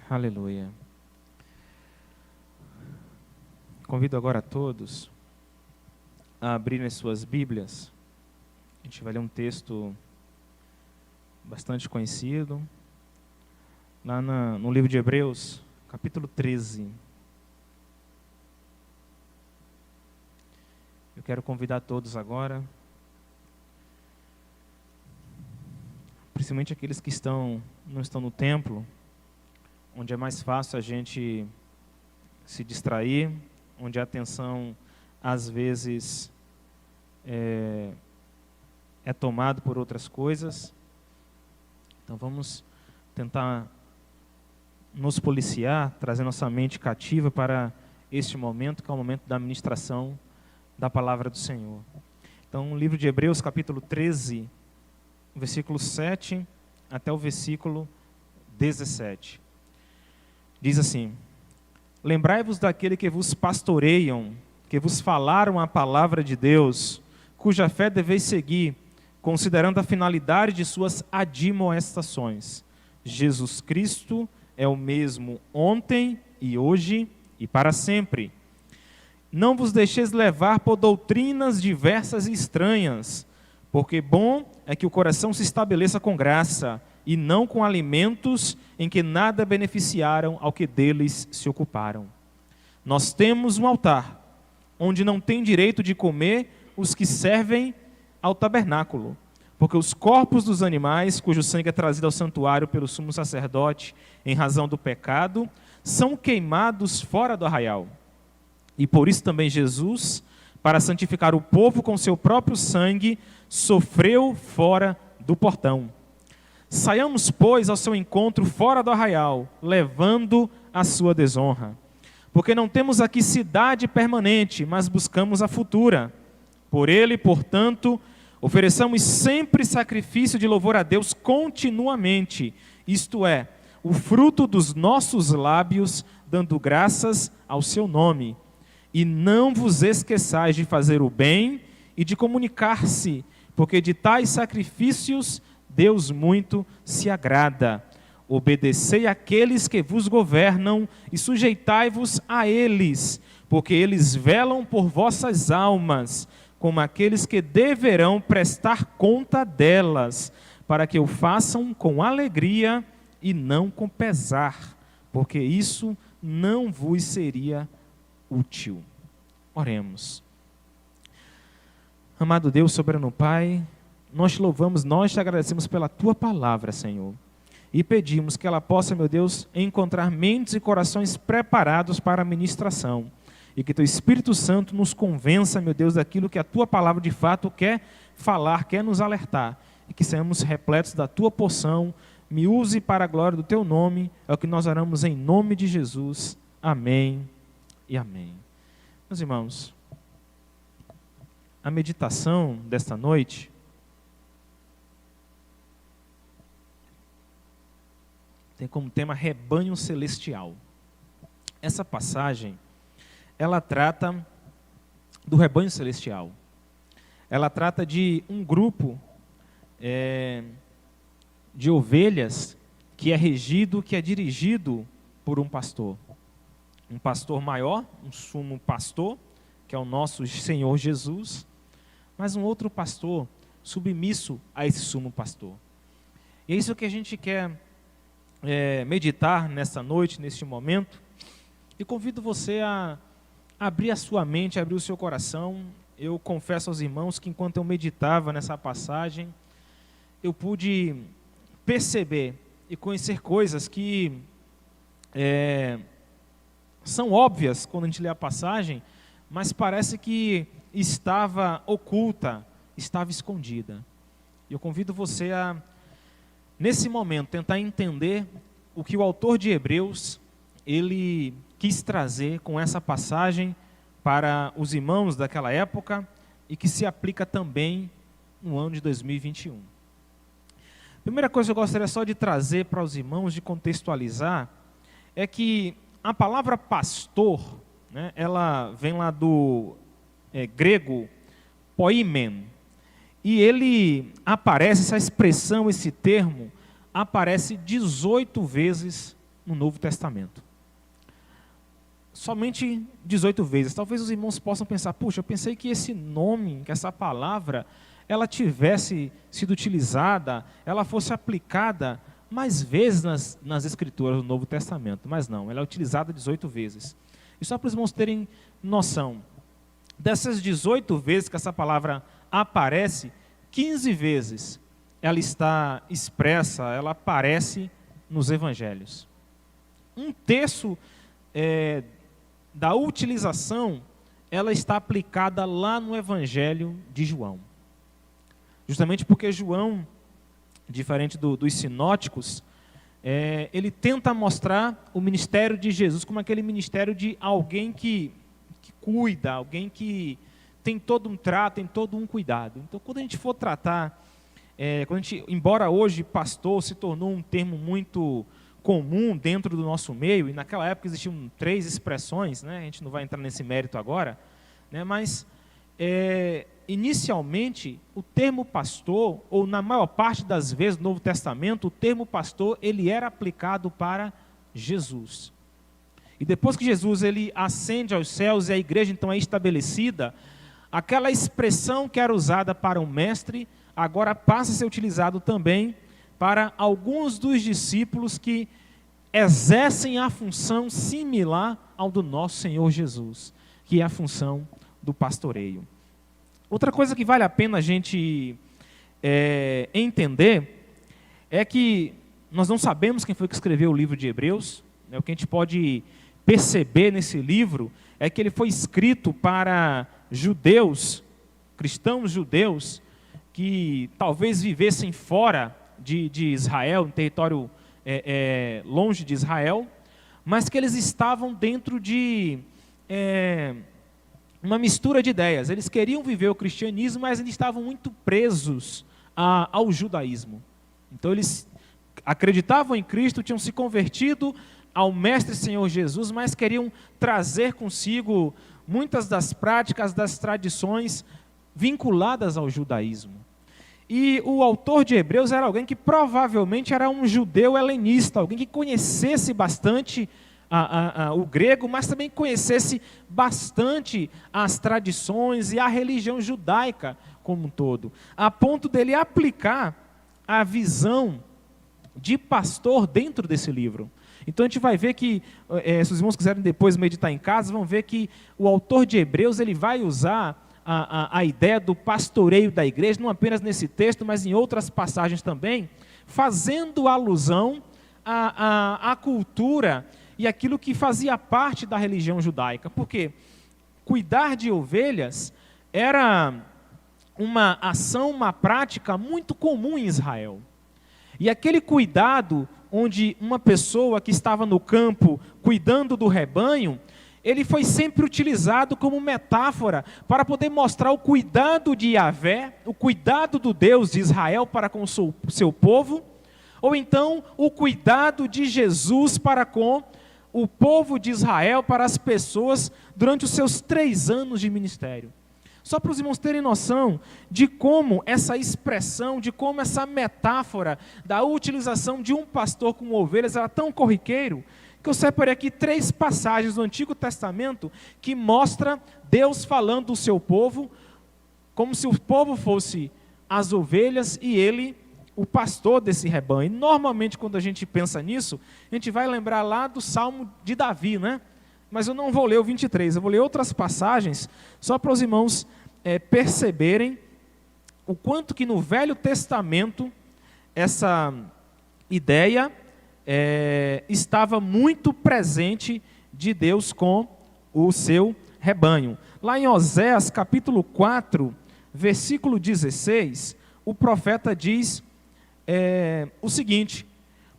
Aleluia. Convido agora a todos a abrirem as suas Bíblias. A gente vai ler um texto bastante conhecido, lá no livro de Hebreus, capítulo 13. Eu quero convidar todos agora, principalmente aqueles que não estão no templo, onde é mais fácil a gente se distrair, onde a atenção, às vezes, é tomada por outras coisas. Então, vamos tentar nos policiar, trazer nossa mente cativa para este momento, que é o momento da ministração da palavra do Senhor. Então, o livro de Hebreus, capítulo 13, versículo 7 até o versículo 17. Diz assim: Lembrai-vos daquele que vos pastoreiam, que vos falaram a palavra de Deus, cuja fé deveis seguir, considerando a finalidade de suas admoestações. Jesus Cristo é o mesmo ontem e hoje e para sempre. Não vos deixeis levar por doutrinas diversas e estranhas, porque bom é que o coração se estabeleça com graça, e não com alimentos em que nada beneficiaram ao que deles se ocuparam. Nós temos um altar, onde não tem direito de comer os que servem ao tabernáculo, porque os corpos dos animais, cujo sangue é trazido ao santuário pelo sumo sacerdote, em razão do pecado, são queimados fora do arraial. E por isso também Jesus, para santificar o povo com seu próprio sangue, sofreu fora do portão. Saiamos, pois, ao seu encontro fora do arraial, levando a sua desonra. Porque não temos aqui cidade permanente, mas buscamos a futura. Por ele, portanto, ofereçamos sempre sacrifício de louvor a Deus continuamente, isto é, o fruto dos nossos lábios, dando graças ao seu nome. E não vos esqueçais de fazer o bem e de comunicar-se, porque de tais sacrifícios Deus muito se agrada. Obedecei àqueles que vos governam e sujeitai-vos a eles, porque eles velam por vossas almas, como aqueles que deverão prestar conta delas, para que o façam com alegria e não com pesar, porque isso não vos seria útil. Oremos. Amado Deus, soberano Pai, nós te louvamos, nós te agradecemos pela tua palavra, Senhor. E pedimos que ela possa, meu Deus, encontrar mentes e corações preparados para a ministração. E que teu Espírito Santo nos convença, meu Deus, daquilo que a tua palavra de fato quer falar, quer nos alertar. E que sejamos repletos da tua porção. Me use para a glória do teu nome. É o que nós oramos em nome de Jesus. Amém e amém. Meus irmãos, a meditação desta noite tem como tema rebanho celestial. Essa passagem, ela trata do rebanho celestial. Ela trata de um grupo de ovelhas que é dirigido por um pastor. Um pastor maior, um sumo pastor, que é o nosso Senhor Jesus, mas um outro pastor submisso a esse sumo pastor. E é isso que a gente quer meditar nessa noite, neste momento, e convido você a abrir a sua mente, abrir o seu coração. Eu confesso aos irmãos que enquanto eu meditava nessa passagem, eu pude perceber e conhecer coisas que são óbvias quando a gente lê a passagem, mas parece que estava oculta, estava escondida. E eu convido você a, nesse momento, tentar entender o que o autor de Hebreus, ele quis trazer com essa passagem para os irmãos daquela época e que se aplica também no ano de 2021. Primeira coisa que eu gostaria só de trazer para os irmãos, de contextualizar, é que a palavra pastor, né, ela vem lá do grego poimen, e ele aparece, essa expressão, esse termo, aparece 18 vezes no Novo Testamento. Somente 18 vezes. Talvez os irmãos possam pensar, puxa, eu pensei que esse nome, que essa palavra, ela tivesse sido utilizada, ela fosse aplicada mais vezes nas Escrituras do Novo Testamento. Mas não, ela é utilizada 18 vezes. E só para os irmãos terem noção, dessas 18 vezes que essa palavra aparece, 15 vezes ela está expressa, ela aparece nos Evangelhos. Um terço da utilização, ela está aplicada lá no Evangelho de João. Justamente porque João, diferente dos sinóticos, ele tenta mostrar o ministério de Jesus como aquele ministério de alguém que cuida, alguém que tem todo um trato, tem todo um cuidado. Então, quando a gente for tratar, embora hoje pastor se tornou um termo muito comum dentro do nosso meio, e naquela época existiam 3 expressões, né? A gente não vai entrar nesse mérito agora, né? Mas inicialmente o termo pastor, ou na maior parte das vezes no Novo Testamento, o termo pastor ele era aplicado para Jesus. E depois que Jesus ele ascende aos céus e a igreja então é estabelecida, aquela expressão que era usada para um mestre, agora passa a ser utilizado também para alguns dos discípulos que exercem a função similar ao do nosso Senhor Jesus, que é a função do pastoreio. Outra coisa que vale a pena a gente entender é que nós não sabemos quem foi que escreveu o livro de Hebreus, né? O que a gente pode perceber nesse livro é que ele foi escrito para judeus, cristãos judeus, que talvez vivessem fora de Israel, em território longe de Israel, mas que eles estavam dentro de uma mistura de ideias. Eles queriam viver o cristianismo, mas eles estavam muito presos ao judaísmo. Então eles acreditavam em Cristo, tinham se convertido ao Mestre Senhor Jesus, mas queriam trazer consigo muitas das práticas, das tradições vinculadas ao judaísmo. E o autor de Hebreus era alguém que provavelmente era um judeu helenista, alguém que conhecesse bastante o grego, mas também conhecesse bastante as tradições e a religião judaica como um todo, a ponto dele aplicar a visão de pastor dentro desse livro. Então a gente vai ver que, se os irmãos quiserem depois meditar em casa, vão ver que o autor de Hebreus ele vai usar a ideia do pastoreio da igreja, não apenas nesse texto, mas em outras passagens também, fazendo alusão à cultura e aquilo que fazia parte da religião judaica. Porque cuidar de ovelhas era uma ação, uma prática muito comum em Israel. E aquele cuidado onde uma pessoa que estava no campo cuidando do rebanho, ele foi sempre utilizado como metáfora para poder mostrar o cuidado de Yahvé, o cuidado do Deus de Israel para com o seu povo, ou então o cuidado de Jesus para com o povo de Israel, para as pessoas durante os seus 3 anos de ministério. Só para os irmãos terem noção de como essa expressão, de como essa metáfora da utilização de um pastor com ovelhas era tão corriqueiro, que eu separei aqui 3 passagens do Antigo Testamento que mostra Deus falando do seu povo, como se o povo fosse as ovelhas e ele, o pastor desse rebanho. E normalmente quando a gente pensa nisso, a gente vai lembrar lá do Salmo de Davi, né? Mas eu não vou ler o 23, eu vou ler outras passagens, só para os irmãos perceberem o quanto que no Velho Testamento essa ideia estava muito presente de Deus com o seu rebanho. Lá em Oséias capítulo 4, versículo 16, o profeta diz o seguinte: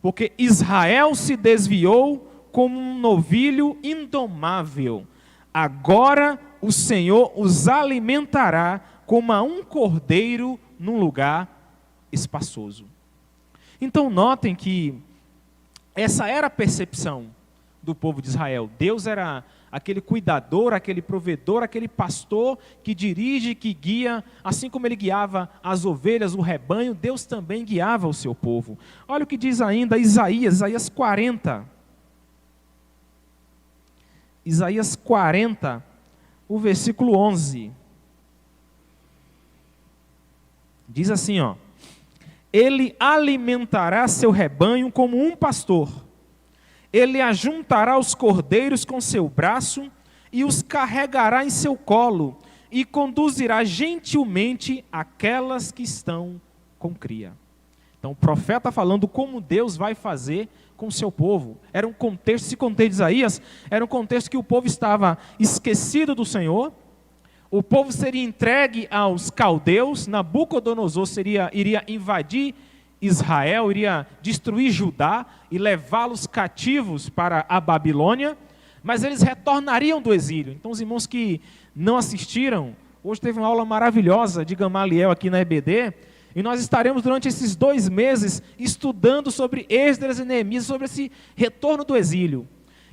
porque Israel se desviou como um novilho indomável, agora o Senhor os alimentará como a um cordeiro num lugar espaçoso. Então notem que essa era a percepção do povo de Israel. Deus era aquele cuidador, aquele provedor, aquele pastor que dirige, que guia, assim como ele guiava as ovelhas, o rebanho, Deus também guiava o seu povo. Olha o que diz ainda Isaías 40. Isaías 40, o versículo 11. Diz assim, ó: Ele alimentará seu rebanho como um pastor. Ele ajuntará os cordeiros com seu braço e os carregará em seu colo e conduzirá gentilmente aquelas que estão com cria. Então o profeta falando como Deus vai fazer com o seu povo. Era um contexto, esse contexto de Isaías, era um contexto que o povo estava esquecido do Senhor. O povo seria entregue aos caldeus, Nabucodonosor iria invadir Israel, iria destruir Judá e levá-los cativos para a Babilônia, mas eles retornariam do exílio. Então os irmãos que não assistiram, hoje teve uma aula maravilhosa de Gamaliel aqui na EBD, e nós estaremos durante esses 2 meses estudando sobre Esdras e Neemias, sobre esse retorno do exílio.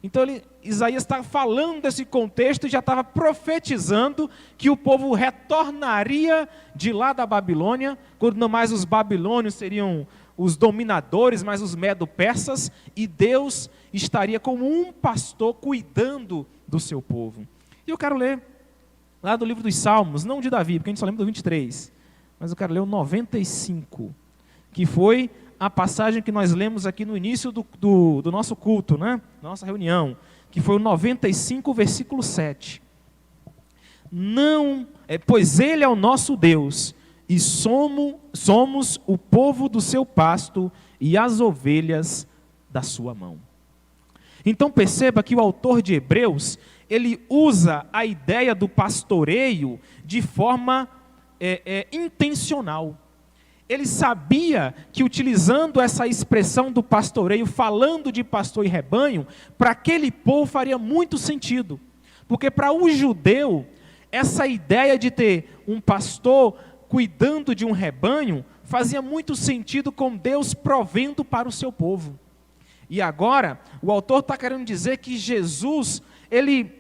Então Isaías está falando desse contexto e já estava profetizando que o povo retornaria de lá da Babilônia, quando não mais os babilônios seriam os dominadores, mas os medo-persas, e Deus estaria como um pastor cuidando do seu povo. E eu quero ler lá do livro dos Salmos, não de Davi, porque a gente só lembra do 23, mas eu quero ler o 95, que foi a passagem que nós lemos aqui no início do nosso culto, né? Nossa reunião, que foi o 95, versículo 7. Pois Ele é o nosso Deus, e somos o povo do seu pasto e as ovelhas da sua mão. Então perceba que o autor de Hebreus, ele usa a ideia do pastoreio de forma intencional. Ele sabia que utilizando essa expressão do pastoreio, falando de pastor e rebanho, para aquele povo faria muito sentido. Porque para o judeu, essa ideia de ter um pastor cuidando de um rebanho, fazia muito sentido com Deus provendo para o seu povo. E agora, o autor está querendo dizer que Jesus, ele,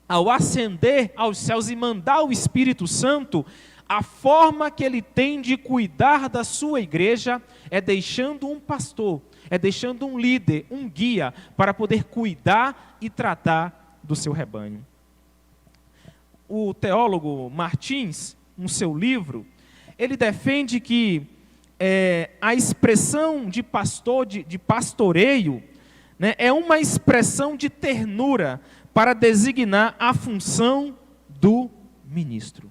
ao ascender aos céus e mandar o Espírito Santo, a forma que ele tem de cuidar da sua igreja é deixando um pastor, é deixando um líder, um guia, para poder cuidar e tratar do seu rebanho. O teólogo Martins, no seu livro, ele defende que a expressão de pastor, de pastoreio, né, é uma expressão de ternura para designar a função do ministro.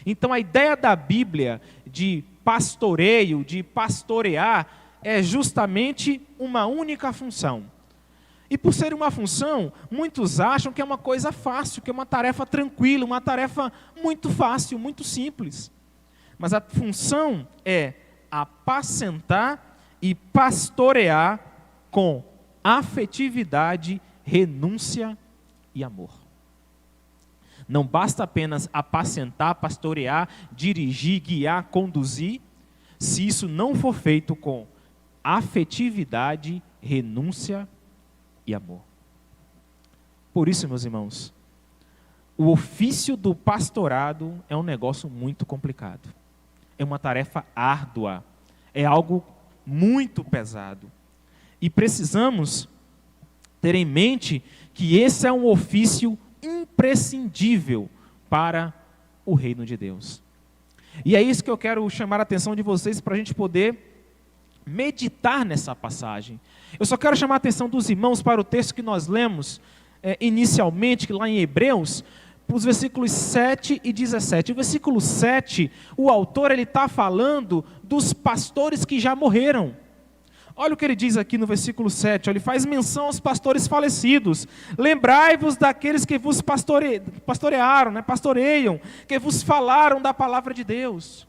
Então a ideia da Bíblia de pastoreio, de pastorear, é justamente uma única função. E por ser uma função, muitos acham que é uma coisa fácil, que é uma tarefa tranquila, uma tarefa muito fácil, muito simples. Mas a função é apacentar e pastorear com afetividade, renúncia e amor. Não basta apenas apacentar, pastorear, dirigir, guiar, conduzir, se isso não for feito com afetividade, renúncia e amor. Por isso, meus irmãos, o ofício do pastorado é um negócio muito complicado. É uma tarefa árdua, é algo muito pesado. E precisamos ter em mente que esse é um ofício imprescindível para o reino de Deus. E é isso que eu quero chamar a atenção de vocês para a gente poder meditar nessa passagem. Eu só quero chamar a atenção dos irmãos para o texto que nós lemos inicialmente, que lá em Hebreus, os versículos 7 e 17. O versículo 7, o autor está falando dos pastores que já morreram. Olha o que ele diz aqui no versículo 7, ele faz menção aos pastores falecidos. Lembrai-vos daqueles que vos pastorearam, né, pastoreiam, que vos falaram da palavra de Deus.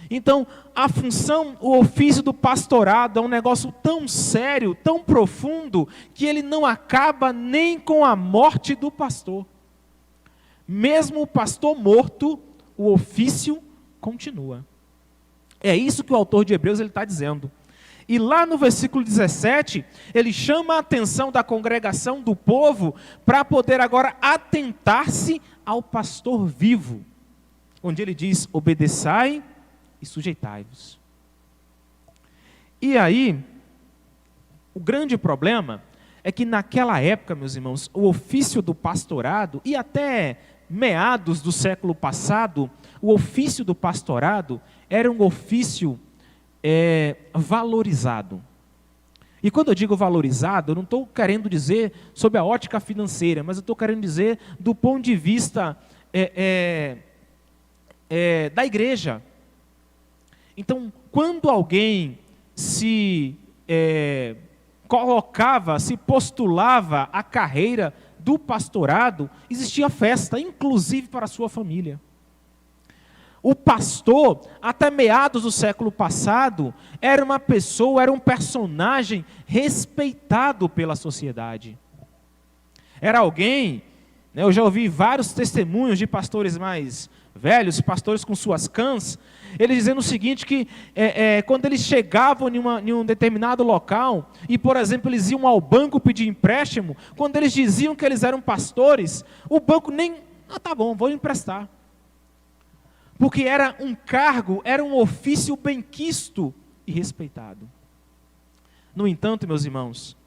Então, a função, o ofício do pastorado é um negócio tão sério, tão profundo, que ele não acaba nem com a morte do pastor. Mesmo o pastor morto, o ofício continua. É isso que o autor de Hebreus está dizendo. E lá no versículo 17, ele chama a atenção da congregação, do povo, para poder agora atentar-se ao pastor vivo. Onde ele diz, obedeçai e sujeitai-vos. E aí, o grande problema é que naquela época, meus irmãos, o ofício do pastorado, e até meados do século passado, o ofício do pastorado era um ofício valorizado. E quando eu digo valorizado, eu não estou querendo dizer sob a ótica financeira, mas eu estou querendo dizer do ponto de vista da igreja. Então, quando alguém se colocava, se postulava a carreira do pastorado, existia festa, inclusive para a sua família. O pastor, até meados do século passado, era uma pessoa, era um personagem respeitado pela sociedade. Era alguém, eu já ouvi vários testemunhos de pastores mais velhos, pastores com suas cãs, eles dizendo o seguinte, que quando eles chegavam em um determinado local, e por exemplo eles iam ao banco pedir empréstimo, quando eles diziam que eles eram pastores, o banco nem, tá bom, vou emprestar. Porque era um cargo, era um ofício benquisto e respeitado. No entanto, meus irmãos,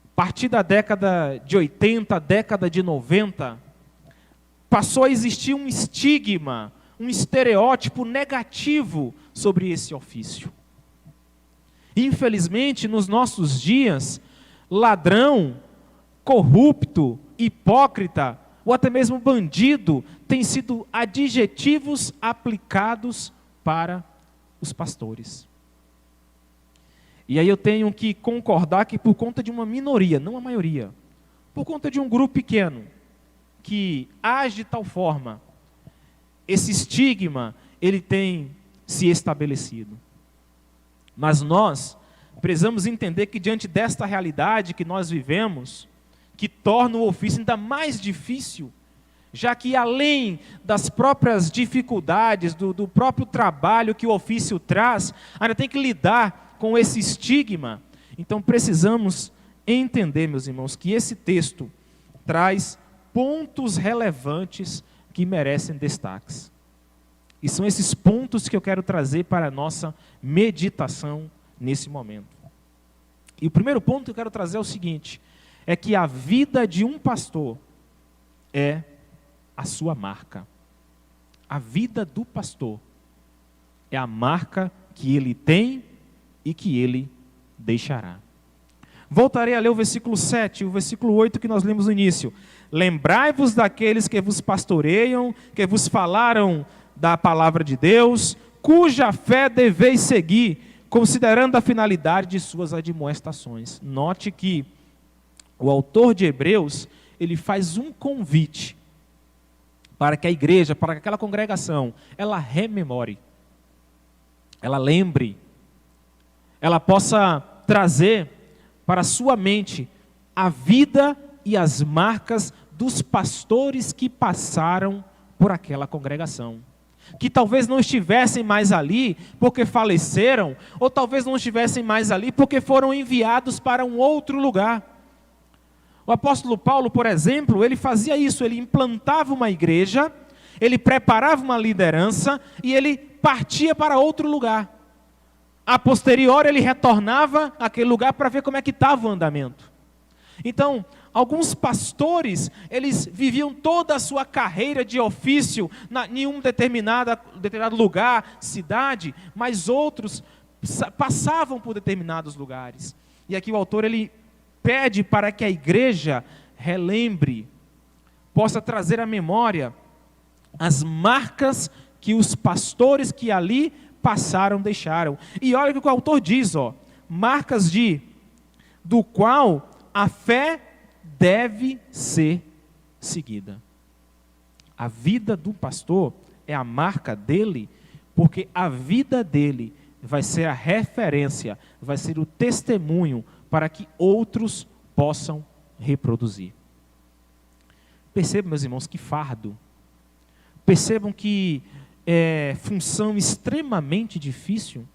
a partir da década de 80, década de 90, passou a existir um estigma, um estereótipo negativo sobre esse ofício. Infelizmente, nos nossos dias, ladrão, corrupto, hipócrita, ou até mesmo bandido, têm sido adjetivos aplicados para os pastores. E aí eu tenho que concordar que por conta de uma minoria, não a maioria, por conta de um grupo pequeno, que age de tal forma, esse estigma, ele tem se estabelecido. Mas nós precisamos entender que diante desta realidade que nós vivemos, que torna o ofício ainda mais difícil, já que além das próprias dificuldades, do próprio trabalho que o ofício traz, ainda tem que lidar com esse estigma. Então precisamos entender, meus irmãos, que esse texto traz pontos relevantes que merecem destaques. E são esses pontos que eu quero trazer para a nossa meditação nesse momento. E o primeiro ponto que eu quero trazer é o seguinte, é que a vida de um pastor é a sua marca. A vida do pastor é a marca que ele tem e que ele deixará. Voltarei a ler o versículo 7 e o versículo 8 que nós lemos no início. Lembrai-vos daqueles que vos pastoreiam, que vos falaram da palavra de Deus, cuja fé deveis seguir, considerando a finalidade de suas admoestações. Note que o autor de Hebreus, ele faz um convite para que a igreja, para que aquela congregação, ela rememore, ela lembre, ela possa trazer para a sua mente a vida e as marcas dos pastores que passaram por aquela congregação. Que talvez não estivessem mais ali porque faleceram, ou talvez não estivessem mais ali porque foram enviados para um outro lugar. O apóstolo Paulo, por exemplo, ele fazia isso, ele implantava uma igreja, ele preparava uma liderança e ele partia para outro lugar. A posterior, ele retornava àquele lugar para ver como é que estava o andamento. Então, alguns pastores, eles viviam toda a sua carreira de ofício em um determinado lugar, cidade, mas outros passavam por determinados lugares. E aqui o autor, ele pede para que a igreja relembre, possa trazer à memória as marcas que os pastores que ali passaram deixaram. E olha o que o autor diz, marcas do qual a fé deve ser seguida. A vida do pastor é a marca dele, porque a vida dele vai ser a referência, vai ser o testemunho para que outros possam reproduzir. Percebam, meus irmãos, que fardo. Percebam que função extremamente difícil.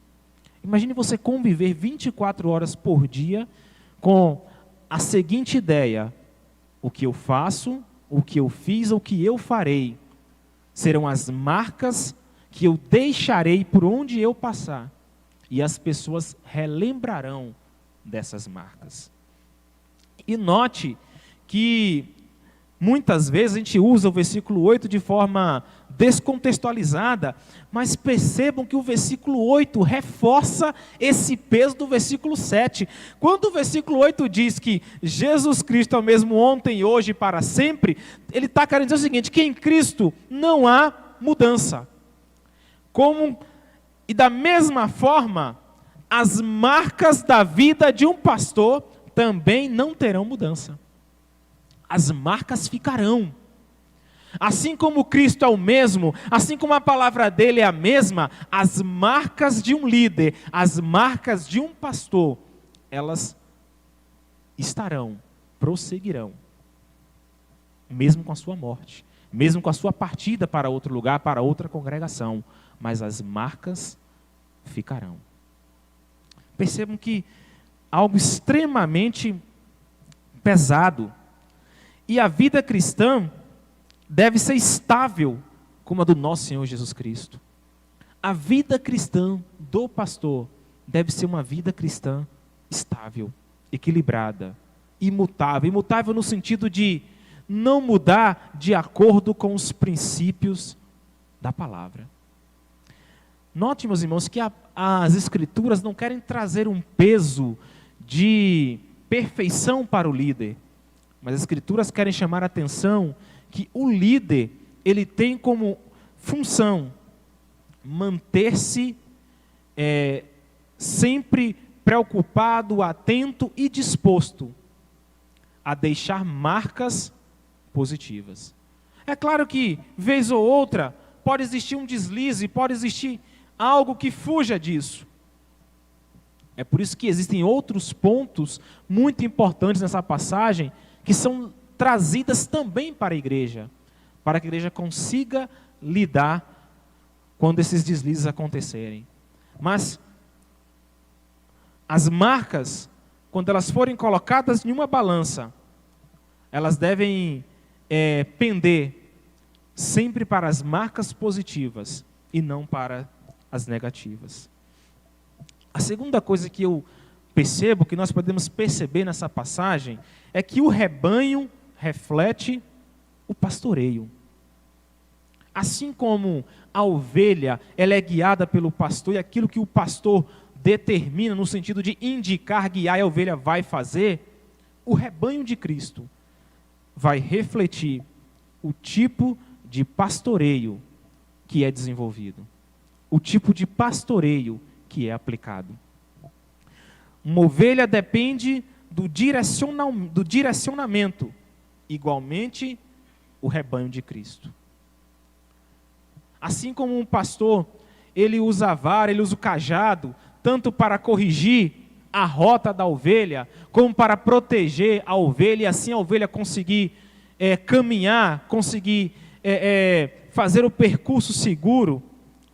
Imagine você conviver 24 horas por dia com a seguinte ideia: o que eu faço, o que eu fiz, o que eu farei, serão as marcas que eu deixarei por onde eu passar, e as pessoas relembrarão dessas marcas. E note que muitas vezes a gente usa o versículo 8 de forma descontextualizada, mas percebam que o versículo 8 reforça esse peso do versículo 7. Quando o versículo 8 diz que Jesus Cristo é o mesmo ontem, hoje e para sempre, ele está querendo dizer o seguinte, que em Cristo não há mudança. E da mesma forma, as marcas da vida de um pastor também não terão mudança. As marcas ficarão. Assim como Cristo é o mesmo, assim como a palavra dele é a mesma, as marcas de um líder, as marcas de um pastor, elas estarão, prosseguirão, mesmo com a sua morte, mesmo com a sua partida para outro lugar, para outra congregação, mas as marcas ficarão. Percebam que algo extremamente pesado. E a vida cristã deve ser estável, como a do nosso Senhor Jesus Cristo. A vida cristã do pastor deve ser uma vida cristã estável, equilibrada, imutável. Imutável no sentido de não mudar de acordo com os princípios da palavra. Note, meus irmãos, que as Escrituras não querem trazer um peso de perfeição para o líder, mas as Escrituras querem chamar a atenção que o líder, ele tem como função manter-se sempre preocupado, atento e disposto a deixar marcas positivas. É claro que, vez ou outra, pode existir um deslize, pode existir algo que fuja disso. É por isso que existem outros pontos muito importantes nessa passagem, que são trazidas também para a igreja, para que a igreja consiga lidar quando esses deslizes acontecerem. Mas as marcas, quando elas forem colocadas em uma balança, elas devem pender sempre para as marcas positivas e não para as negativas. A segunda coisa que eu percebo, que nós podemos perceber nessa passagem, é que o rebanho reflete o pastoreio. Assim como a ovelha, ela é guiada pelo pastor, e aquilo que o pastor determina no sentido de indicar, guiar, e a ovelha vai fazer, o rebanho de Cristo vai refletir o tipo de pastoreio que é desenvolvido, o tipo de pastoreio que é aplicado. Uma ovelha depende do direcionamento, igualmente o rebanho de Cristo. Assim como um pastor, ele usa a vara, ele usa o cajado, tanto para corrigir a rota da ovelha, como para proteger a ovelha, e assim a ovelha conseguir caminhar, conseguir fazer o percurso seguro.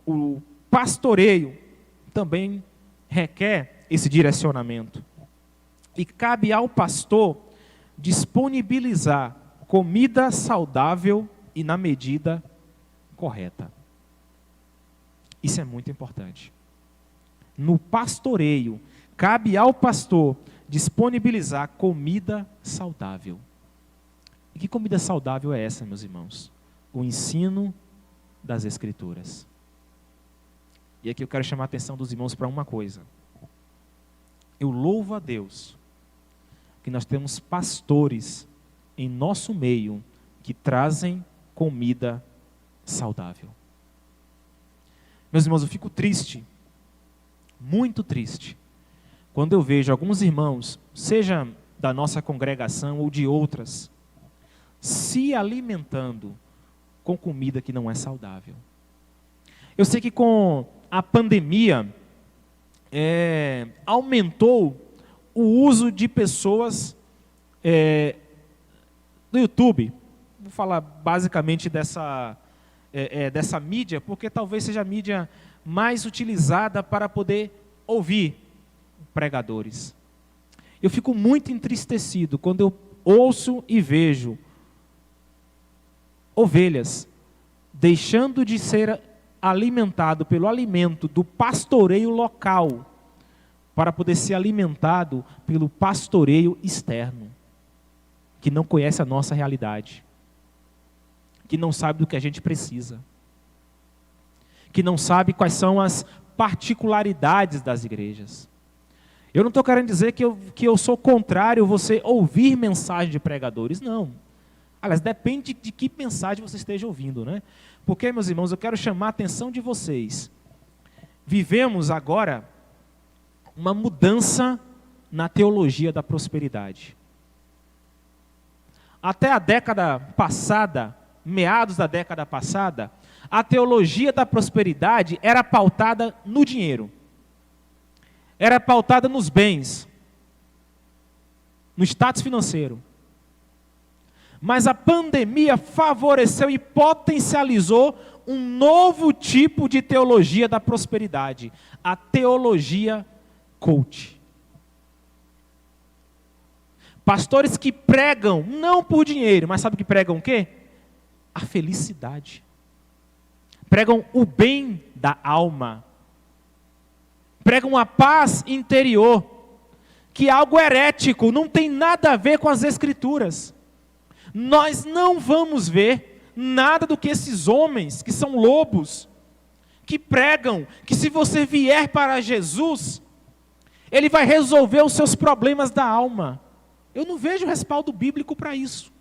O pastoreio também requer esse direcionamento. E cabe ao pastor disponibilizar comida saudável e na medida correta. Isso é muito importante. No pastoreio, cabe ao pastor disponibilizar comida saudável. E que comida saudável é essa, meus irmãos? O ensino das Escrituras. E aqui eu quero chamar a atenção dos irmãos para uma coisa. Eu louvo a Deus que nós temos pastores em nosso meio que trazem comida saudável. Meus irmãos, eu fico triste, muito triste, quando eu vejo alguns irmãos, seja da nossa congregação ou de outras, se alimentando com comida que não é saudável. Eu sei que com a pandemia, aumentou o uso de pessoas do YouTube. Vou falar basicamente dessa mídia, porque talvez seja a mídia mais utilizada para poder ouvir pregadores. Eu fico muito entristecido quando eu ouço e vejo ovelhas deixando de ser alimentado pelo alimento do pastoreio local para poder ser alimentado pelo pastoreio externo. que não conhece a nossa realidade, que não sabe do que a gente precisa, que não sabe quais são as particularidades das igrejas. Eu não estou querendo dizer que eu sou contrário a você ouvir mensagem de pregadores, não. Aliás, depende de que mensagem você esteja ouvindo, né? Porque, meus irmãos, eu quero chamar a atenção de vocês. Vivemos agora uma mudança na teologia da prosperidade. Até a década passada, meados da década passada, a teologia da prosperidade era pautada no dinheiro. Era pautada nos bens, no status financeiro. Mas a pandemia favoreceu e potencializou um novo tipo de teologia da prosperidade, a teologia coach. Pastores que pregam não por dinheiro, mas sabe que pregam o quê? A felicidade. Pregam o bem da alma. Pregam a paz interior, que é algo herético, não tem nada a ver com as Escrituras. Nós não vamos ver nada do que esses homens, que são lobos, que pregam que se você vier para Jesus, Ele vai resolver os seus problemas da alma. Eu não vejo respaldo bíblico para isso.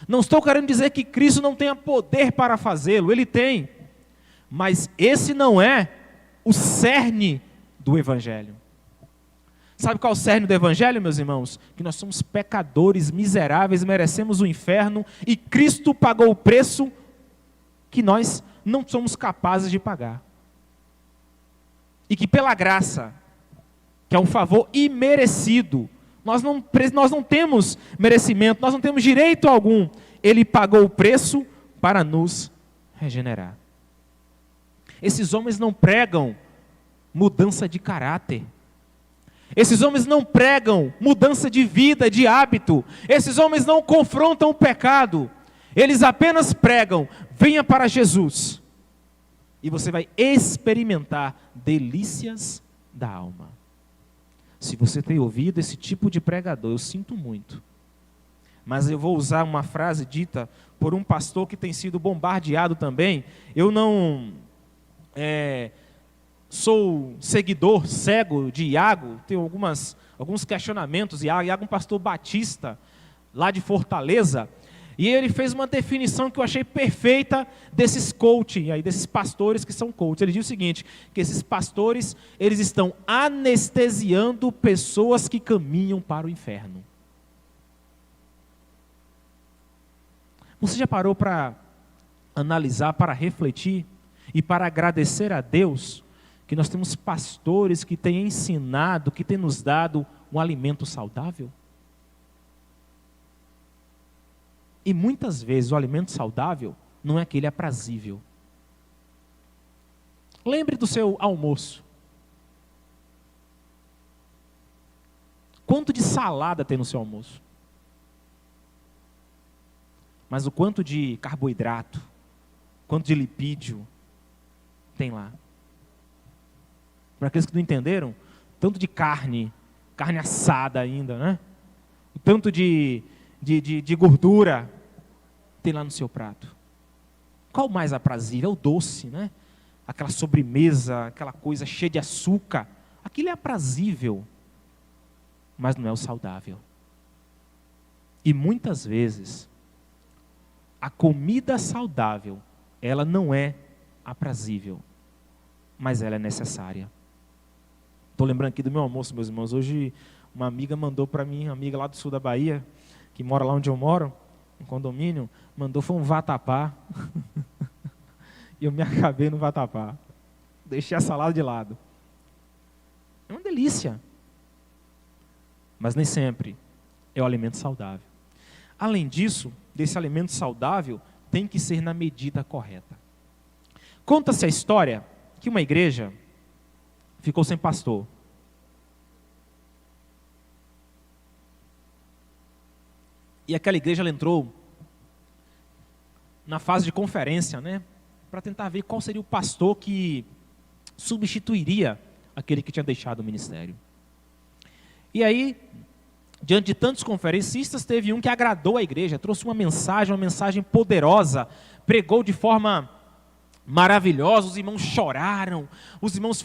Não estou querendo dizer que Cristo não tenha poder para fazê-lo, Ele tem. Mas esse não é o cerne do Evangelho. Sabe qual é o cerne do Evangelho, meus irmãos? Que nós somos pecadores, miseráveis, merecemos o inferno, e Cristo pagou o preço que nós não somos capazes de pagar. E que pela graça, que é um favor imerecido, nós não temos merecimento, nós não temos direito algum. Ele pagou o preço para nos regenerar. Esses homens não pregam mudança de caráter. Esses homens não pregam mudança de vida, de hábito. Esses homens não confrontam o pecado. Eles apenas pregam: venha para Jesus, e você vai experimentar delícias da alma. Se você tem ouvido esse tipo de pregador, eu sinto muito. Mas eu vou usar uma frase dita por um pastor que tem sido bombardeado também. Eu não sou seguidor cego de Iago, tenho alguns questionamentos. Iago é um pastor batista, lá de Fortaleza, e ele fez uma definição que eu achei perfeita desses coaching, desses pastores que são coaches. Ele diz o seguinte, que esses pastores, eles estão anestesiando pessoas que caminham para o inferno. Você já parou para analisar, para refletir e para agradecer a Deus que nós temos pastores que têm ensinado, que têm nos dado um alimento saudável? E muitas vezes o alimento saudável não é aquele aprazível. Lembre do seu almoço. Quanto de salada tem no seu almoço? Mas o quanto de carboidrato, quanto de lipídio tem lá? Para aqueles que não entenderam, tanto de carne assada ainda, né? O tanto de gordura tem lá no seu prato. Qual o mais aprazível? É o doce, né? Aquela sobremesa, aquela coisa cheia de açúcar. Aquilo é aprazível, mas não é o saudável. E muitas vezes, a comida saudável, ela não é aprazível, mas ela é necessária. Estou lembrando aqui do meu almoço, meus irmãos. Hoje, uma amiga mandou para mim, uma amiga lá do sul da Bahia, que mora lá onde eu moro, um condomínio, mandou, foi um vatapá. E eu me acabei no vatapá. Deixei a salada de lado. É uma delícia. Mas nem sempre é o alimento saudável. Além disso, desse alimento saudável, tem que ser na medida correta. Conta-se a história que uma igreja ficou sem pastor. E aquela igreja, ela entrou na fase de conferência, né? Para tentar ver qual seria o pastor que substituiria aquele que tinha deixado o ministério. E aí, diante de tantos conferencistas, teve um que agradou a igreja, trouxe uma mensagem poderosa, pregou de forma maravilhosa, os irmãos choraram, os irmãos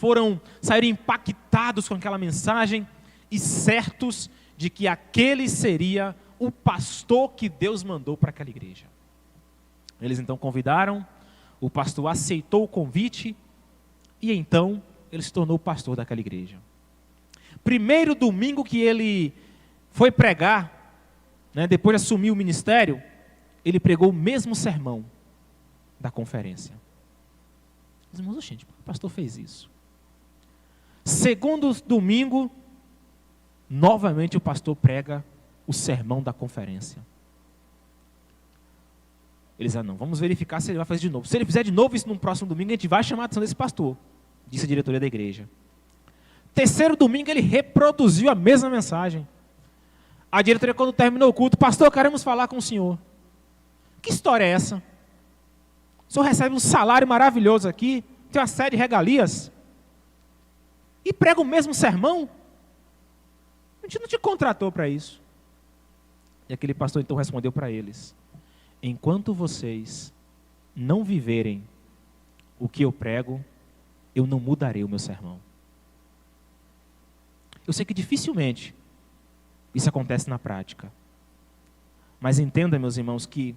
saíram impactados com aquela mensagem e certos de que aquele seria o pastor que Deus mandou para aquela igreja. Eles então convidaram, o pastor aceitou o convite e então ele se tornou o pastor daquela igreja. Primeiro domingo que ele foi pregar, depois de assumir o ministério, ele pregou o mesmo sermão da conferência. Os irmãos, gente, por que o pastor fez isso? Segundo domingo, novamente o pastor prega o sermão da conferência. Eles não, vamos verificar se ele vai fazer de novo. Se ele fizer de novo isso no próximo domingo, a gente vai chamar a atenção desse pastor, disse a diretoria da igreja. Terceiro domingo ele reproduziu a mesma mensagem. A diretoria, quando terminou o culto, pastor, queremos falar com o senhor. Que história é essa? O senhor recebe um salário maravilhoso aqui, tem uma série de regalias, e prega o mesmo sermão? A gente não te contratou para isso. E aquele pastor então respondeu para eles: enquanto vocês não viverem o que eu prego, eu não mudarei o meu sermão. Eu sei que dificilmente isso acontece na prática. Mas entenda, meus irmãos, que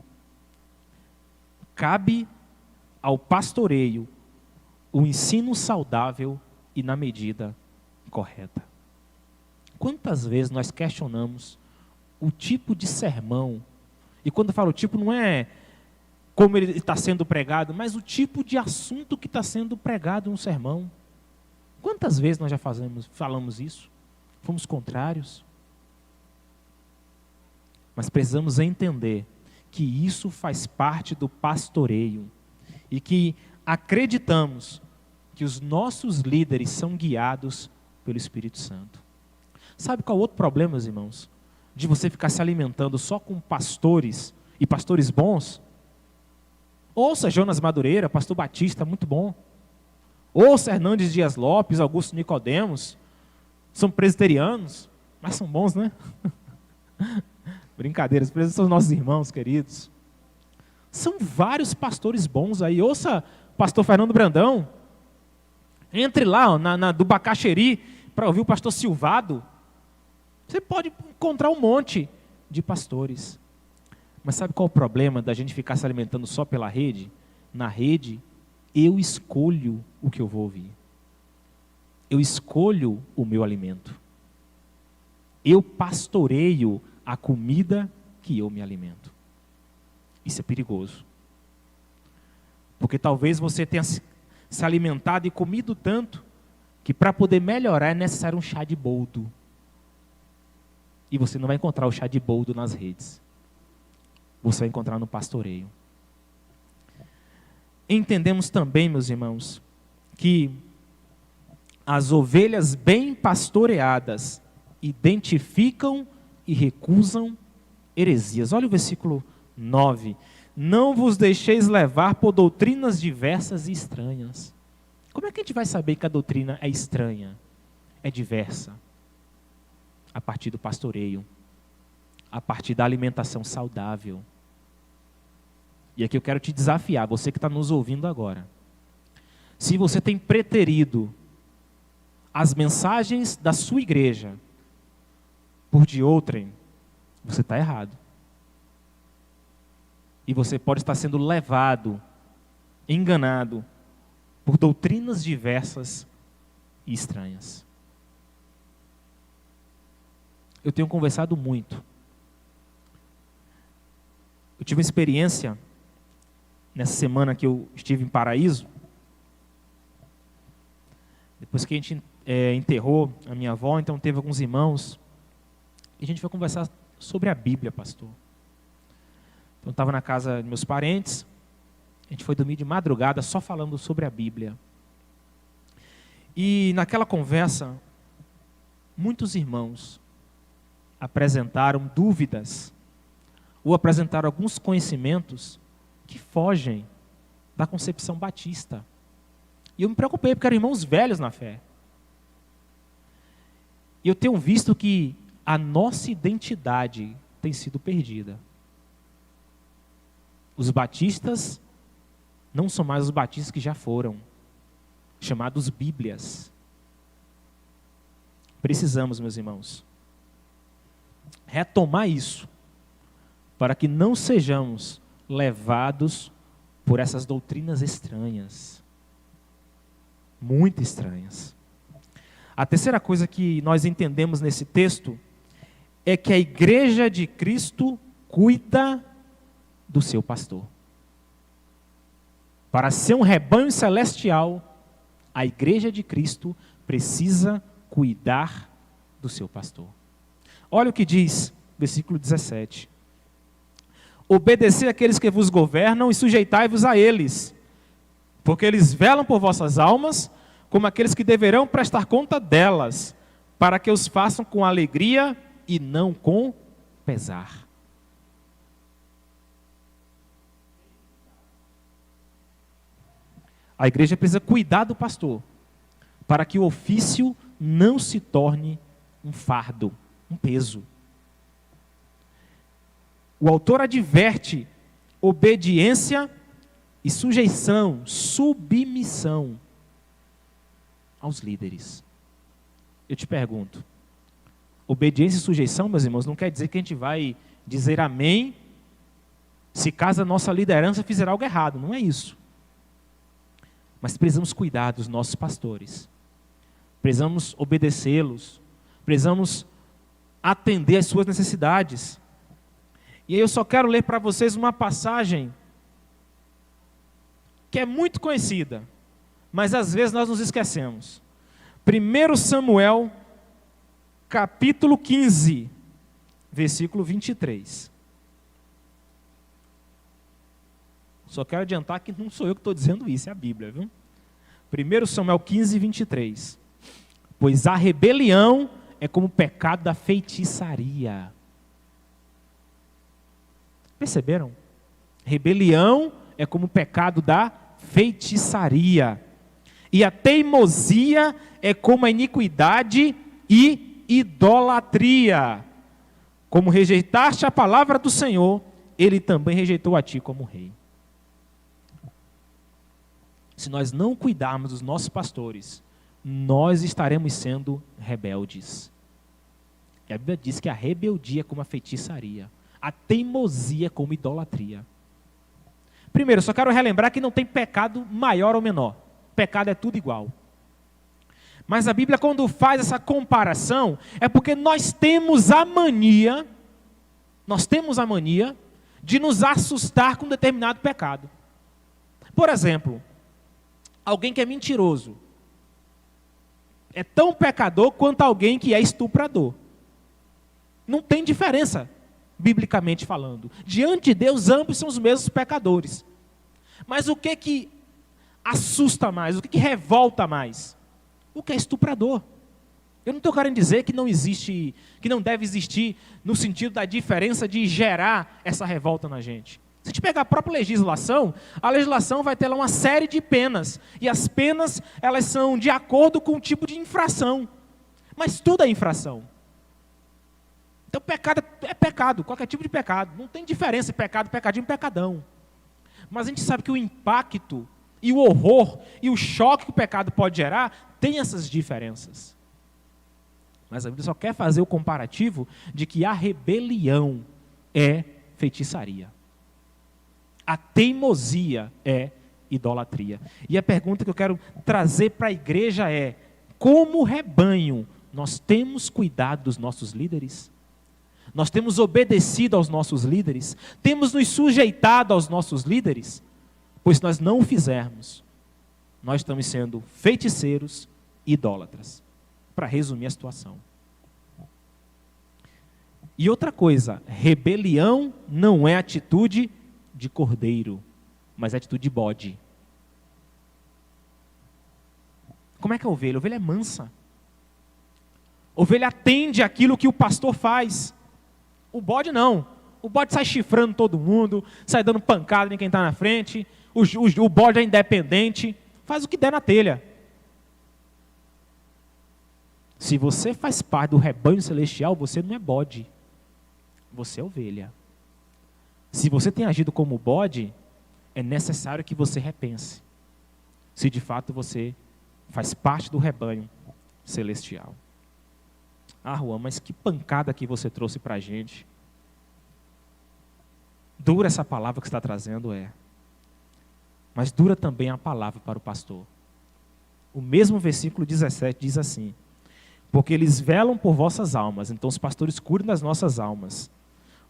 cabe ao pastoreio o ensino saudável e na medida correta. Quantas vezes nós questionamos o tipo de sermão, e quando eu falo tipo, não é como ele está sendo pregado, mas o tipo de assunto que está sendo pregado em um sermão. Quantas vezes nós já falamos isso? Fomos contrários? Mas precisamos entender que isso faz parte do pastoreio e que acreditamos que os nossos líderes são guiados pelo Espírito Santo. Sabe qual é o outro problema, meus irmãos? De você ficar se alimentando só com pastores e pastores bons? Ouça Jonas Madureira, pastor Batista, muito bom. Ouça Hernandes Dias Lopes, Augusto Nicodemos. São presbiterianos, mas são bons, né? Brincadeiras, presbiterianos são nossos irmãos queridos. São vários pastores bons aí. Ouça o pastor Fernando Brandão. Entre lá do Bacaxeri para ouvir o pastor Silvado. Você pode encontrar um monte de pastores. Mas sabe qual é o problema da gente ficar se alimentando só pela rede? Na rede, eu escolho o que eu vou ouvir. Eu escolho o meu alimento. Eu pastoreio a comida que eu me alimento. Isso é perigoso. Porque talvez você tenha se alimentado e comido tanto que para poder melhorar é necessário um chá de boldo. E você não vai encontrar o chá de boldo nas redes. Você vai encontrar no pastoreio. Entendemos também, meus irmãos, que as ovelhas bem pastoreadas identificam e recusam heresias. Olha o versículo 9. Não vos deixeis levar por doutrinas diversas e estranhas. Como é que a gente vai saber que a doutrina é estranha, é diversa? A partir do pastoreio, a partir da alimentação saudável. E aqui eu quero te desafiar, você que está nos ouvindo agora. Se você tem preterido as mensagens da sua igreja por de outrem, você está errado. E você pode estar sendo levado, enganado, por doutrinas diversas e estranhas. Eu tenho conversado muito. Eu tive uma experiência nessa semana que eu estive em Paraíso. Depois que a gente enterrou a minha avó, então teve alguns irmãos. E a gente foi conversar sobre a Bíblia, pastor. Então eu estava na casa de meus parentes. A gente foi dormir de madrugada só falando sobre a Bíblia. E naquela conversa, muitos irmãos apresentaram dúvidas ou apresentaram alguns conhecimentos que fogem da concepção batista. E eu me preocupei, porque eram irmãos velhos na fé. E eu tenho visto que a nossa identidade tem sido perdida. Os batistas não são mais os batistas que já foram, chamados Bíblias. Precisamos, meus irmãos, retomar isso, para que não sejamos levados por essas doutrinas estranhas, muito estranhas. A terceira coisa que nós entendemos nesse texto é que a igreja de Cristo cuida do seu pastor. Para ser um rebanho celestial, a igreja de Cristo precisa cuidar do seu pastor. Olha o que diz, versículo 17. Obedecei àqueles que vos governam e sujeitai-vos a eles, porque eles velam por vossas almas, como aqueles que deverão prestar conta delas, para que os façam com alegria e não com pesar. A igreja precisa cuidar do pastor, para que o ofício não se torne um fardo, um peso. O autor adverte obediência e sujeição, submissão aos líderes. Eu te pergunto, obediência e sujeição, meus irmãos, não quer dizer que a gente vai dizer amém se caso a nossa liderança fizer algo errado, não é isso. Mas precisamos cuidar dos nossos pastores, precisamos obedecê-los, precisamos atender às suas necessidades. E aí eu só quero ler para vocês uma passagem que é muito conhecida, mas às vezes nós nos esquecemos. 1 Samuel, capítulo 15, versículo 23. Só quero adiantar que não sou eu que estou dizendo isso, é a Bíblia, viu? 1 Samuel 15, 23. Pois a rebelião é como o pecado da feitiçaria. Perceberam? Rebelião é como o pecado da feitiçaria. E a teimosia é como a iniquidade e idolatria. Como rejeitaste a palavra do Senhor, Ele também rejeitou a ti como rei. Se nós não cuidarmos dos nossos pastores, nós estaremos sendo rebeldes. E a Bíblia diz que a rebeldia é como a feitiçaria, a teimosia é como idolatria. Primeiro, só quero relembrar que não tem pecado maior ou menor. Pecado é tudo igual. Mas a Bíblia, quando faz essa comparação, é porque nós temos a mania de nos assustar com determinado pecado. Por exemplo, alguém que é mentiroso é tão pecador quanto alguém que é estuprador. Não tem diferença, biblicamente falando. Diante de Deus, ambos são os mesmos pecadores. Mas o que assusta mais? O que revolta mais? O que é estuprador. Eu não estou querendo dizer que não existe, que não deve existir no sentido da diferença de gerar essa revolta na gente. Se a gente pegar a própria legislação, a legislação vai ter lá uma série de penas. E as penas, elas são de acordo com o tipo de infração. Mas tudo é infração. Então pecado é pecado, qualquer tipo de pecado. Não tem diferença, pecado, pecadinho, pecadão. Mas a gente sabe que o impacto e o horror e o choque que o pecado pode gerar tem essas diferenças. Mas a Bíblia só quer fazer o comparativo de que a rebelião é feitiçaria. A teimosia é idolatria. E a pergunta que eu quero trazer para a igreja é: como rebanho, nós temos cuidado dos nossos líderes? Nós temos obedecido aos nossos líderes? Temos nos sujeitado aos nossos líderes? Pois se nós não o fizermos, nós estamos sendo feiticeiros e idólatras. Para resumir a situação. E outra coisa, rebelião não é atitude de cordeiro, mas é atitude de bode. Como é que é a ovelha? A ovelha é mansa. A ovelha atende aquilo que o pastor faz. O bode não. O bode sai chifrando todo mundo, sai dando pancada em quem está na frente. O bode é independente, faz o que der na telha. Se você faz parte do rebanho celestial, você não é bode, você é ovelha. Se você tem agido como bode, é necessário que você repense se de fato você faz parte do rebanho celestial. Ah, Juan, mas que pancada que você trouxe para a gente. Dura essa palavra que você está trazendo, mas dura também a palavra para o pastor. O mesmo versículo 17 diz assim: porque eles velam por vossas almas, então os pastores cuidam das nossas almas,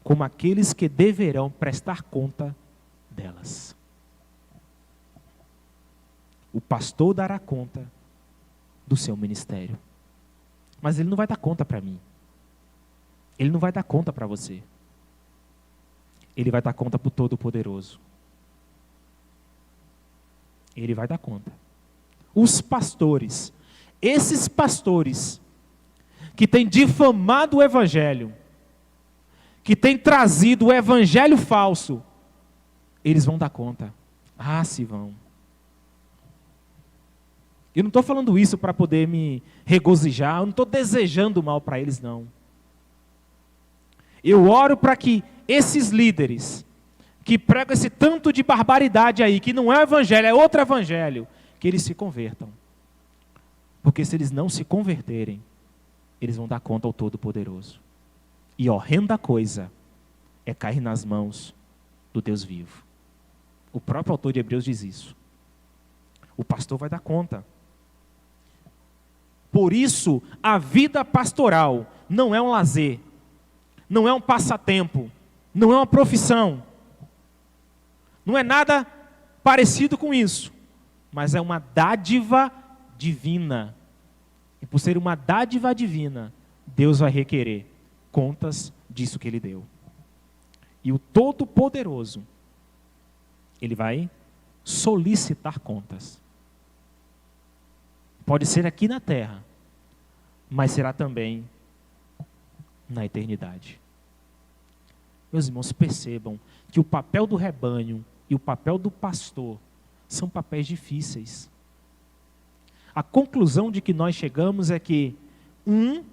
como aqueles que deverão prestar conta delas. O pastor dará conta do seu ministério. Mas ele não vai dar conta para mim. Ele não vai dar conta para você. Ele vai dar conta para o Todo-Poderoso. Ele vai dar conta. Os pastores, esses pastores que têm difamado o Evangelho, que têm trazido o Evangelho falso, eles vão dar conta. Ah, se vão. Eu não estou falando isso para poder me regozijar, eu não estou desejando mal para eles, não. Eu oro para que esses líderes, que pregam esse tanto de barbaridade aí, que não é o Evangelho, é outro Evangelho, que eles se convertam. Porque se eles não se converterem, eles vão dar conta ao Todo-Poderoso. E horrenda coisa é cair nas mãos do Deus vivo. O próprio autor de Hebreus diz isso. O pastor vai dar conta. Por isso, a vida pastoral não é um lazer, não é um passatempo, não é uma profissão, não é nada parecido com isso, mas é uma dádiva divina. E por ser uma dádiva divina, Deus vai requerer contas disso que Ele deu. E o Todo-Poderoso, Ele vai solicitar contas. Pode ser aqui na terra, mas será também na eternidade. Meus irmãos, percebam que o papel do rebanho e o papel do pastor são papéis difíceis. A conclusão de que nós chegamos é que um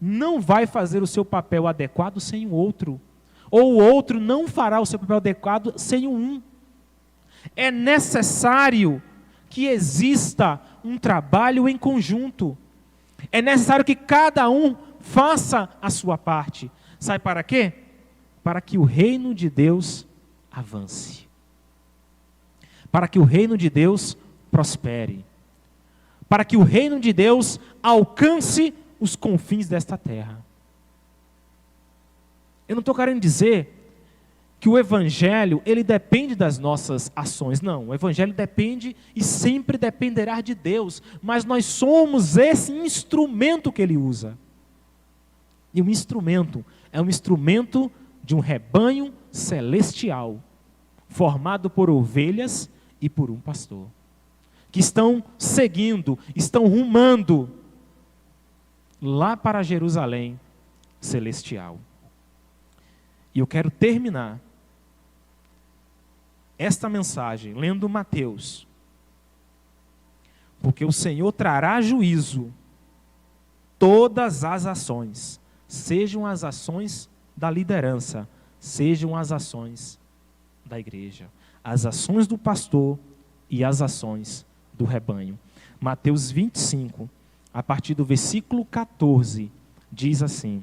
não vai fazer o seu papel adequado sem o outro, ou o outro não fará o seu papel adequado sem o um. É necessário que exista um trabalho em conjunto. É necessário que cada um faça a sua parte. Sabe para quê? Para que o reino de Deus avance. Para que o reino de Deus prospere. Para que o reino de Deus alcance os confins desta terra. Eu não estou querendo dizer que o Evangelho, ele depende das nossas ações. Não, o Evangelho depende e sempre dependerá de Deus. Mas nós somos esse instrumento que Ele usa. E o instrumento é um instrumento de um rebanho celestial, formado por ovelhas e por um pastor, que estão seguindo, estão rumando lá para Jerusalém celestial. E eu quero terminar esta mensagem lendo Mateus, porque o Senhor trará juízo todas as ações, sejam as ações da liderança, sejam as ações da igreja, as ações do pastor e as ações do rebanho. Mateus 25, a partir do versículo 14, diz assim: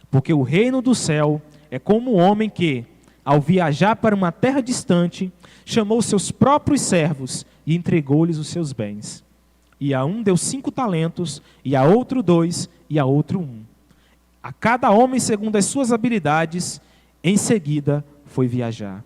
porque o reino do céu é como um homem que, ao viajar para uma terra distante, chamou seus próprios servos e entregou-lhes os seus bens. E a um deu 5 talentos, e a outro 2, e a outro 1. A cada homem segundo as suas habilidades, em seguida foi viajar.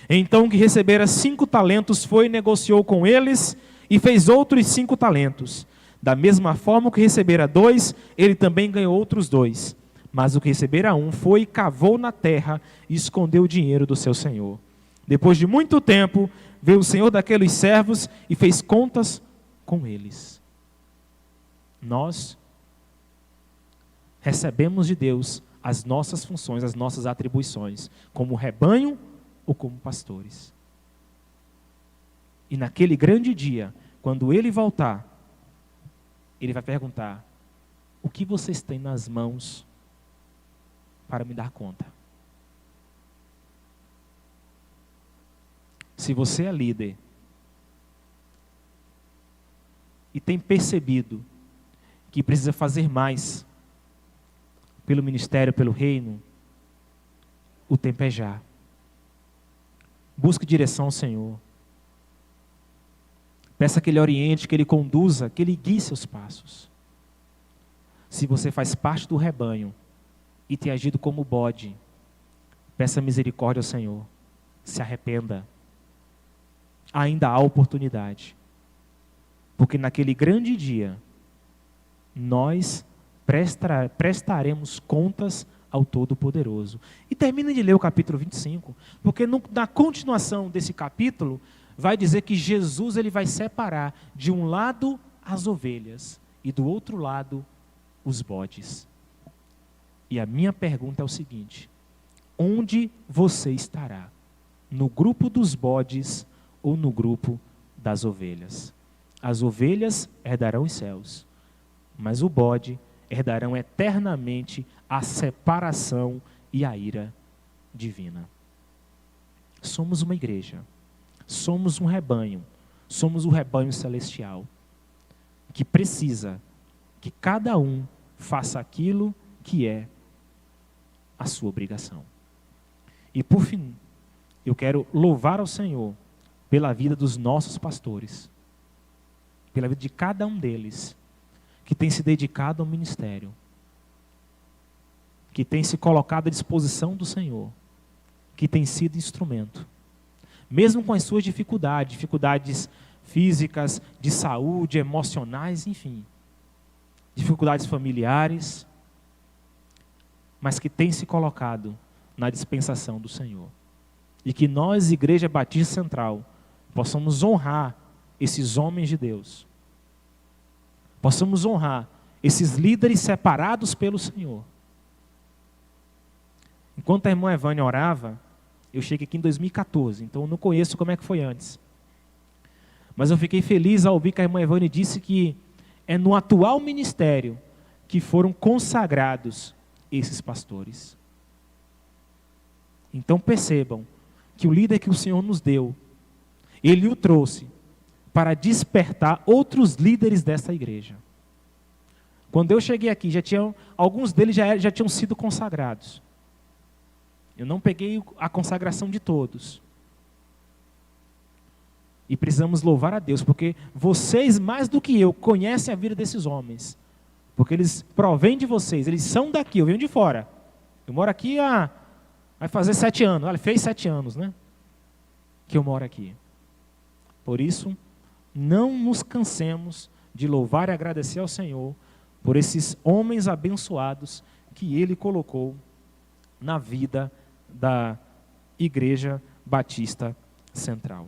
Então o que recebera 5 talentos foi e negociou com eles, e fez outros 5 talentos. Da mesma forma que recebera 2, ele também ganhou outros 2. Mas o que recebera 1 foi e cavou na terra e escondeu o dinheiro do seu senhor. Depois de muito tempo, veio o senhor daqueles servos e fez contas com eles. Nós recebemos de Deus as nossas funções, as nossas atribuições, como rebanho ou como pastores. E naquele grande dia, quando ele voltar, ele vai perguntar: o que vocês têm nas mãos para me dar conta? Se você é líder e tem percebido que precisa fazer mais pelo ministério, pelo reino, o tempo é já. Busque direção ao Senhor. Peça que Ele oriente, que Ele conduza, que Ele guie seus passos. Se você faz parte do rebanho e tem agido como bode, peça misericórdia ao Senhor. Se arrependa. Ainda há oportunidade. Porque naquele grande dia, nós prestaremos contas ao Todo-Poderoso. E termina de ler o capítulo 25, porque na continuação desse capítulo, vai dizer que Jesus ele vai separar de um lado as ovelhas e do outro lado os bodes. E a minha pergunta é o seguinte: onde você estará? No grupo dos bodes ou no grupo das ovelhas? As ovelhas herdarão os céus, mas o bode herdarão eternamente a separação e a ira divina. Somos uma igreja, somos um rebanho, somos o rebanho celestial, que precisa que cada um faça aquilo que é a sua obrigação. E por fim, eu quero louvar ao Senhor pela vida dos nossos pastores, pela vida de cada um deles, que tem se dedicado ao ministério, que tem se colocado à disposição do Senhor, que tem sido instrumento, mesmo com as suas dificuldades físicas, de saúde, emocionais, enfim, dificuldades familiares, mas que tem se colocado na dispensação do Senhor. E que nós, Igreja Batista Central, possamos honrar esses homens de Deus, possamos honrar esses líderes separados pelo Senhor. Enquanto a irmã Evânia orava, eu cheguei aqui em 2014, então eu não conheço como é que foi antes. Mas eu fiquei feliz ao ouvir que a irmã Evânia disse que é no atual ministério que foram consagrados esses pastores. Então percebam que o líder que o Senhor nos deu, Ele o trouxe para despertar outros líderes dessa igreja. Quando eu cheguei aqui, alguns deles já tinham sido consagrados. Eu não peguei a consagração de todos. E precisamos louvar a Deus, porque vocês, mais do que eu, conhecem a vida desses homens. Porque eles provêm de vocês, eles são daqui, eu venho de fora. Eu moro aqui vai fazer 7 anos, olha, fez 7 anos, né? Que eu moro aqui. Por isso, não nos cansemos de louvar e agradecer ao Senhor por esses homens abençoados que Ele colocou na vida da Igreja Batista Central.